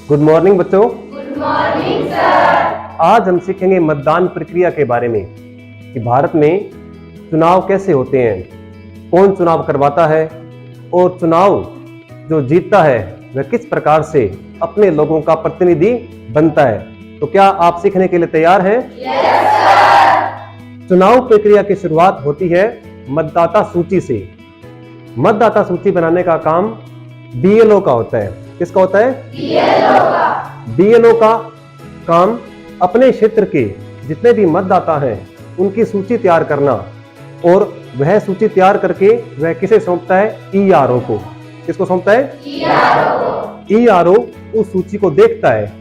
Good morning बच्चों। Good morning sir. आज हम सीखेंगे मतदान प्रक्रिया के बारे में कि भारत में चुनाव कैसे होते हैं, कौन चुनाव करवाता है और चुनाव जो जीतता है वह किस प्रकार से अपने लोगों का प्रतिनिधि बनता है। तो क्या आप सीखने के लिए तैयार हैं? Yes sir. चुनाव प्रक्रिया की शुरुआत होती है मतदाता सूची से। मतदाता सूची बनाने का काम बीएलओ का होता है। किसका होता है? बीएलओ का। बीएलओ का काम अपने क्षेत्र के जितने भी मतदाता हैं उनकी सूची तैयार करना, और वह सूची तैयार करके वह किसे सौंपता है? ईआरओ को। किसको सौंपता है? ईआरओ उस सूची को देखता है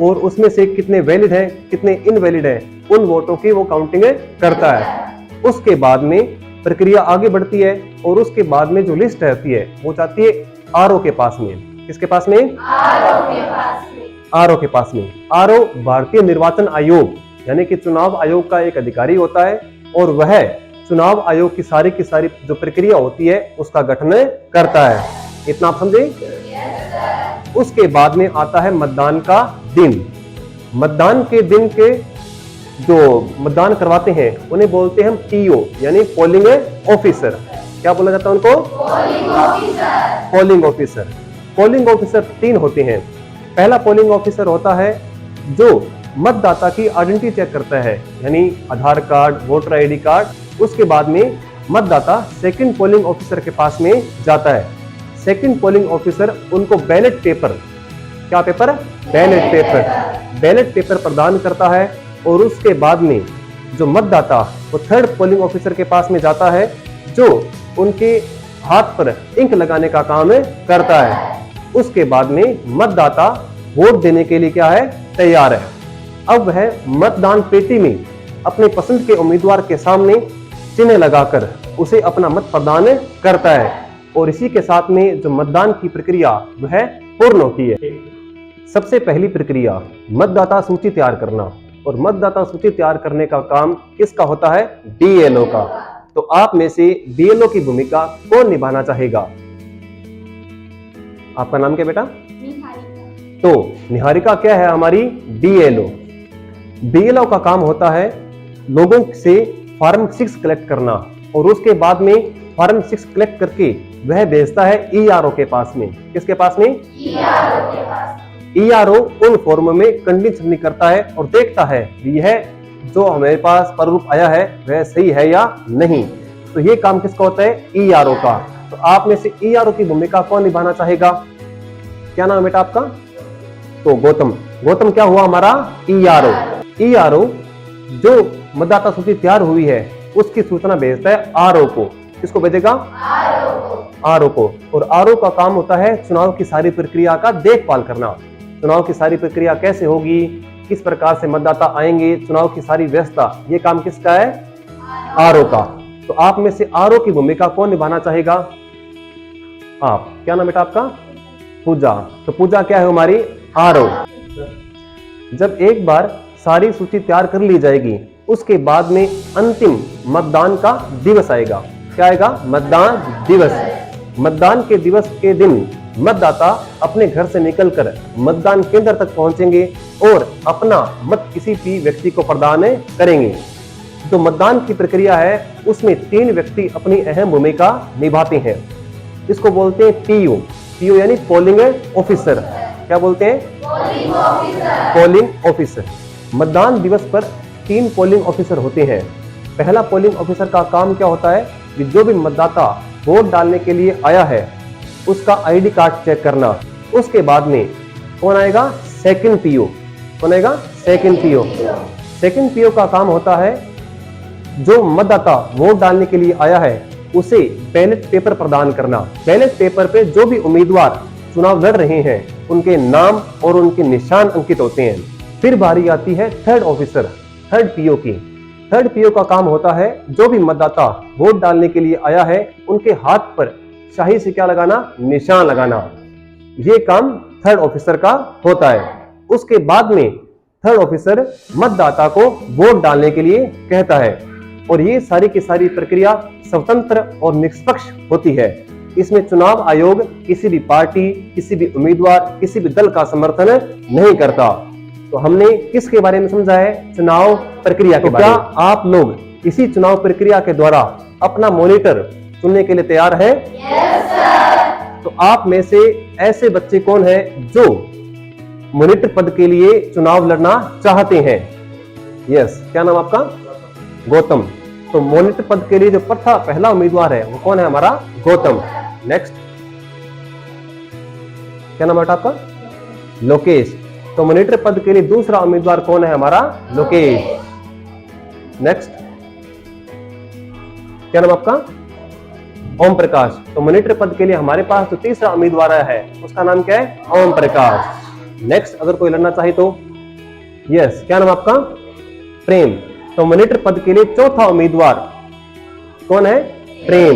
और उसमें से कितने वैलिड हैं, कितने इनवैलिड हैं, उन वोटों की वो काउंटिंग करता है। उसके बाद में प्रक्रिया आगे बढ़ती है और उसके बाद में जो लिस्ट रहती है वो जाती है आरओ के पास में। किसके पास में? आरओ के पास में। आरओ के पास में। आरओ भारतीय निर्वाचन आयोग यानी कि चुनाव आयोग का एक अधिकारी होता है और वह चुनाव आयोग की सारी जो प्रक्रिया होती है उसका गठन करता है। इतना आप समझे? उसके बाद में आता है मतदान का दिन। मतदान के दिन के जो मतदान करवाते हैं उन्हें बोलते हैं हम पीओ यानी पोलिंग ऑफिसर। क्या बोला जाता है उनको? Polling officer. Polling officer. Polling officer 3 होते हैं। पहला पोलिंग ऑफिसर होता है जो मतदाता की आइडेंटिटी चेक करता है, यानी आधार कार्ड, वोटर आईडी कार्ड। उसके बाद में मतदाता सेकंड पोलिंग ऑफिसर के पास में जाता है। सेकंड पोलिंग ऑफिसर उनको बैलेट पेपर, क्या पेपर? बैलेट पेपर प्रदान करता है और उसके बाद में जो मतदाता वो थर्ड पोलिंग ऑफिसर के पास में जाता है जो उनके हाथ पर इंक लगाने का काम करता है। उसके बाद में मतदाता वोट देने के लिए क्या है? तैयार है। अब वह मतदान पेटी में अपने पसंद के उम्मीदवार के सामने चिन्ह लगाकर उसे अपना मत प्रदान करता है और इसी के साथ में जो मतदान की प्रक्रिया वह पूर्ण होती है। सबसे पहली प्रक्रिया मतदाता सूची तैयार करना, और मतदाता सूची तैयार करने का काम किसका होता है? बीएलओ का। तो आप में से बीएलओ की भूमिका कौन निभाना चाहेगा? आपका नाम क्या बेटा? तो निहारिका क्या है हमारी? बीएलओ। बीएलओ का काम होता है लोगों से फॉर्म 6 कलेक्ट करना और उसके बाद में फॉर्म 6 कलेक्ट करके वह भेजता है ईआरओ के पास में। किसके पास में? ईआरओ के पास। ईआरओ उन फॉर्म में कंडीशन करता है और देखता है यह जो हमारे पास प्रारूप आया है वह सही है या नहीं। तो ये काम किसका होता है? ईआरओ का। तो आप में से ईआरओ की भूमिका कौन निभाना चाहेगा? क्या नाम है बेटा आपका? तो गौतम। गौतम क्या हुआ हमारा? ईआरओ। ईआरओ जो मतदाता सूची तैयार हुई है उसकी सूचना भेजता है आरओ को। किसको भेजेगा? आरओ को। और आरओ का काम होता है चुनाव की सारी प्रक्रिया का देखभाल करना। चुनाव की सारी प्रक्रिया कैसे होगी, किस प्रकार से मतदाता आएंगे, चुनाव की सारी व्यवस्था, ये काम किसका है? आरओ का। तो आप में से आरओ की भूमिका कौन निभाना चाहेगा? आप। क्या नाम बेटा आपका? पूजा। तो पूजा क्या है हमारी? आरओ। जब एक बार सारी सूची तैयार कर ली जाएगी उसके बाद में अंतिम मतदान का दिवस आएगा। क्या आएगा? मतदान दिवस। मतदान के दिवस के दिन मतदाता अपने घर से निकलकर मतदान केंद्र तक पहुंचेंगे और अपना मत किसी भी व्यक्ति को प्रदान करेंगे। जो मतदान की प्रक्रिया है उसमें 3 व्यक्ति अपनी अहम भूमिका निभाते हैं। इसको बोलते हैं पीओ। पीओ यानी पोलिंग ऑफिसर। क्या बोलते हैं? Polling officer. Polling officer. मतदान दिवस पर 3 पोलिंग ऑफिसर होते हैं। पहला पोलिंग ऑफिसर का काम क्या होता है कि जो भी मतदाता वोट डालने के लिए आया है उसका आईडी कार्ड चेक करना। उसके बाद में कौन आएगा? Second PO. कौन आएगा? Second PO. सेकंड पीओ का काम होता है जो मतदाता वोट डालने के लिए आया है उसे बैलेट पेपर प्रदान करना। बैलेट पेपर पे जो भी उम्मीदवार चुनाव लड़ रहे हैं उनके नाम और उनके निशान अंकित होते हैं। फिर बारी आती है थर्ड ऑफिसर, थर्ड पीओ की। थर्ड पीओ का काम होता है जो भी मतदाता वोट डालने के लिए आया है उनके हाथ पर शाही से क्या लगाना? निशान लगाना। ये काम थर्ड ऑफिसर का होता है। उसके बाद में थर्ड ऑफिसर मतदाता को वोट डालने के लिए कहता है और ये सारी की सारी प्रक्रिया स्वतंत्र और निष्पक्ष होती है। इसमें चुनाव आयोग किसी भी पार्टी, किसी भी उम्मीदवार, किसी भी दल का समर्थन नहीं करता। तो हमने किसके बारे में समझा है? चुनाव प्रक्रिया के बारे में। क्या आप लोग इसी चुनाव प्रक्रिया के द्वारा अपना मॉनिटर चुनने के लिए तैयार हैं? Yes sir. तो आप में से ऐसे बच्चे कौन है जो मॉनिटर पद के लिए चुनाव लड़ना चाहते हैं? यस, क्या नाम आपका? गौतम। तो मॉनिटर पद के लिए जो पहला उम्मीदवार है वो कौन है? हमारा गौतम। नेक्स्ट, क्या नाम है आपका? लोकेश। तो मॉनिटर पद के लिए दूसरा उम्मीदवार कौन है? हमारा लोकेश। नेक्स्ट, क्या नाम आपका? ओम प्रकाश। तो मॉनिटर पद के लिए हमारे पास जो तीसरा उम्मीदवार है उसका नाम क्या है? ओम प्रकाश। नेक्स्ट, अगर कोई लड़ना चाहे तो यस, क्या नाम आपका? प्रेम। तो मॉनिटर पद के लिए चौथा उम्मीदवार कौन है? प्रेम।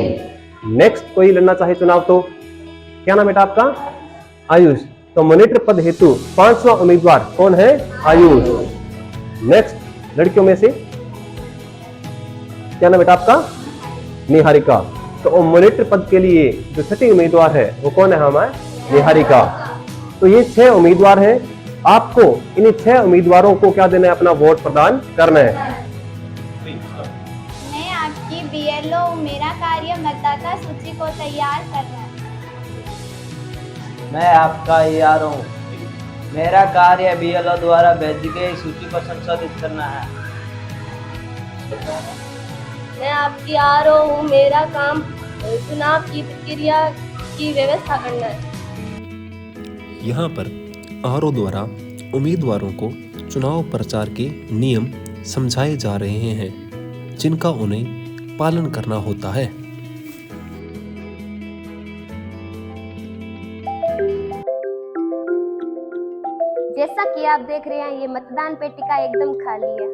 नेक्स्ट, कोई लड़ना चाहे चुनाव तो क्या नाम बेटा आपका? आयुष। तो मॉनिटर पद हेतु पांचवा उम्मीदवार कौन है? आयुष। नेक्स्ट, लड़कियों में से क्या नाम बेटा आपका? निहारिका। तो मॉनिटर पद के लिए जो छठी उम्मीदवार है वो कौन है? हमारे निहारिका। तो ये 6 उम्मीदवार हैं। आपको इन 6 उम्मीदवारों को क्या देना है? अपना वोट प्रदान करना है। मैं आपकी बीएलओ, मेरा कार्य मतदाता सूची को तैयार करना है। मैं आपका ईआरओ हूँ, मेरा कार्य बीएलओ द्वारा भेजी गई सूची को संशोधित करना है। मैं आपकी आरओ हूँ, मेरा काम चुनाव की प्रक्रिया की व्यवस्था करना है। यहाँ पर आरओ द्वारा उम्मीदवारों को चुनाव प्रचार के नियम समझाए जा रहे हैं जिनका उन्हें पालन करना होता है। जैसा कि आप देख रहे हैं, ये मतदान पेटिका एकदम खाली है।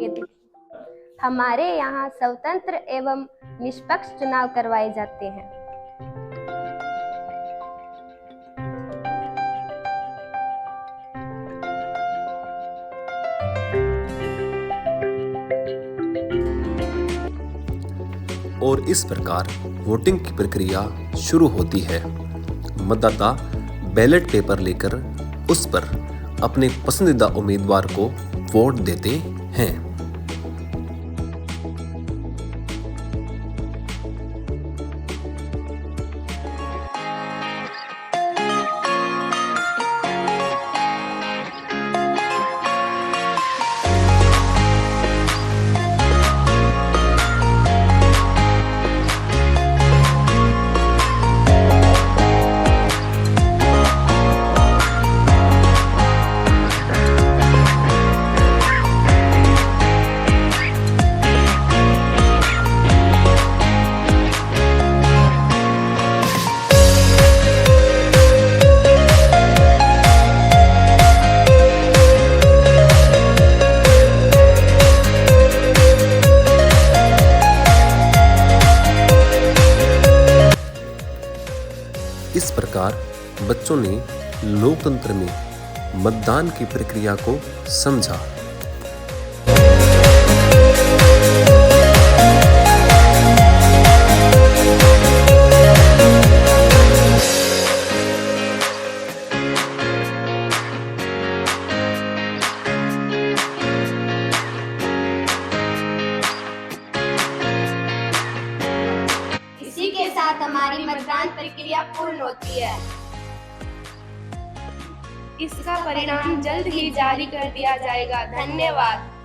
ये देखिए, हमारे यहाँ स्वतंत्र एवं निष्पक्ष चुनाव करवाए जाते हैं। और इस प्रकार वोटिंग की प्रक्रिया शुरू होती है। मतदाता बैलेट पेपर लेकर उस पर अपने पसंदीदा उम्मीदवार को वोट देते हैं। इस प्रकार बच्चों ने लोकतंत्र में मतदान की प्रक्रिया को समझा। इसी के साथ हमारी मतदान प्रक्रिया पूर्ण होती है। इसका परिणाम जल्द ही जारी कर दिया जाएगा। धन्यवाद।